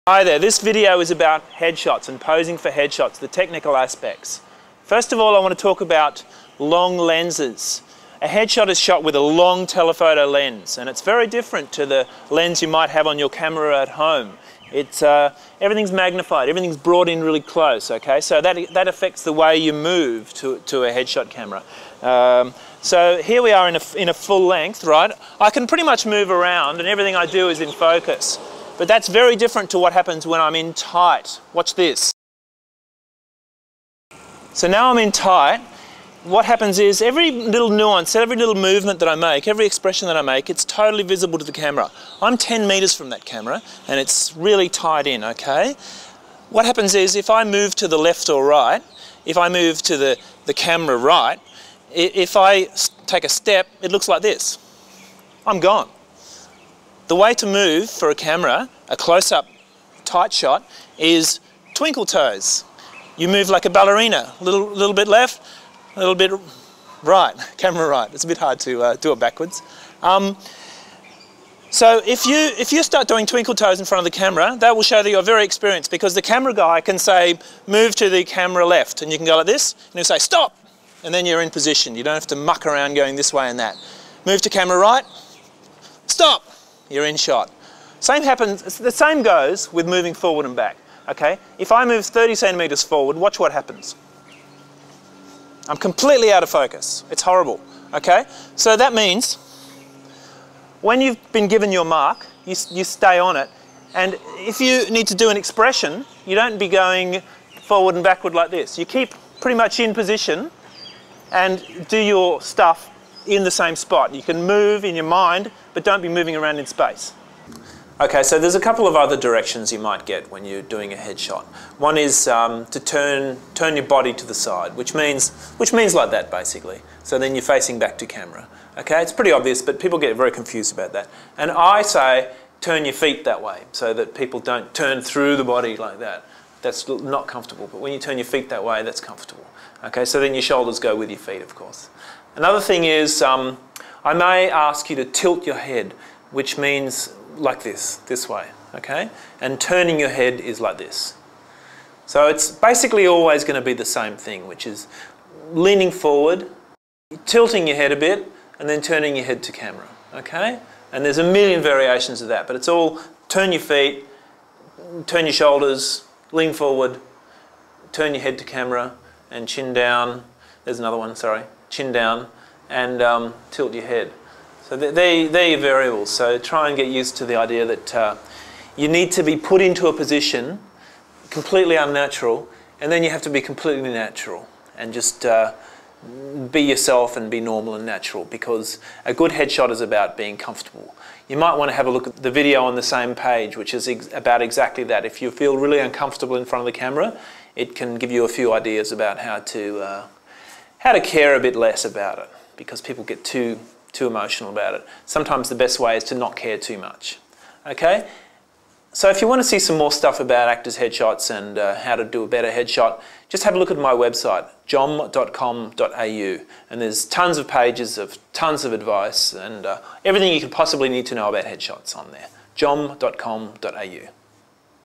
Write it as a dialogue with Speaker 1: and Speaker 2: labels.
Speaker 1: Hi there, this video is about headshots and posing for headshots, the technical aspects. First of all, I want to talk about long lenses. A headshot is shot with a long telephoto lens, and it's very different to the lens you might have on your camera at home. Everything's magnified, everything's brought in really close, okay? So that affects the way you move to a headshot camera. So here we are in a full length, right? I can pretty much move around and everything I do is in focus. But that's very different to what happens when I'm in tight. Watch this. So now I'm in tight. What happens is every little nuance, every little movement that I make, every expression that I make, it's totally visible to the camera. I'm 10 meters from that camera and it's really tied in, okay? What happens is if I move to the left or right, if I move to the camera right, if I take a step, it looks like this. I'm gone. The way to move for a camera, a close-up tight shot, is twinkle toes. You move like a ballerina, a little bit left, a little bit right, camera right. It's a bit hard to do it backwards. So if you start doing twinkle toes in front of the camera, that will show that you're very experienced, because the camera guy can say, move to the camera left, and you can go like this, and he'll say, stop, and then you're in position. You don't have to muck around going this way and that. Move to camera right, stop. You're in shot. Same happens, the same goes with moving forward and back, okay? If I move 30 centimeters forward, watch what happens. I'm completely out of focus. It's horrible, okay? So that means when you've been given your mark, you stay on it, and if you need to do an expression, you don't be going forward and backward like this. You keep pretty much in position and do your stuff in the same spot. You can move in your mind, but don't be moving around in space. Okay, so there's a couple of other directions you might get when you're doing a headshot. One is to turn your body to the side, which means like that basically. So then you're facing back to camera. Okay, it's pretty obvious, but people get very confused about that. And I say turn your feet that way, so that people don't turn through the body like that. That's not comfortable, but when you turn your feet that way, that's comfortable. Okay, so then your shoulders go with your feet, of course. Another thing is, I may ask you to tilt your head, which means like this way, okay? And turning your head is like this. So it's basically always going to be the same thing, which is leaning forward, tilting your head a bit, and then turning your head to camera, okay? And there's a million variations of that, but it's all turn your feet, turn your shoulders, lean forward, turn your head to camera, and chin down. There's another one, sorry. Chin down, and tilt your head. So they're your variables. So try and get used to the idea that you need to be put into a position completely unnatural, and then you have to be completely natural and just be yourself and be normal and natural, because a good headshot is about being comfortable. You might want to have a look at the video on the same page, which is about exactly that. If you feel really uncomfortable in front of the camera, it can give you a few ideas about how to care a bit less about it, because people get too emotional about it. Sometimes the best way is to not care too much. Okay? So if you want to see some more stuff about actors' headshots and how to do a better headshot, just have a look at my website, jom.com.au, and there's tons of pages of tons of advice and everything you could possibly need to know about headshots on there. jom.com.au.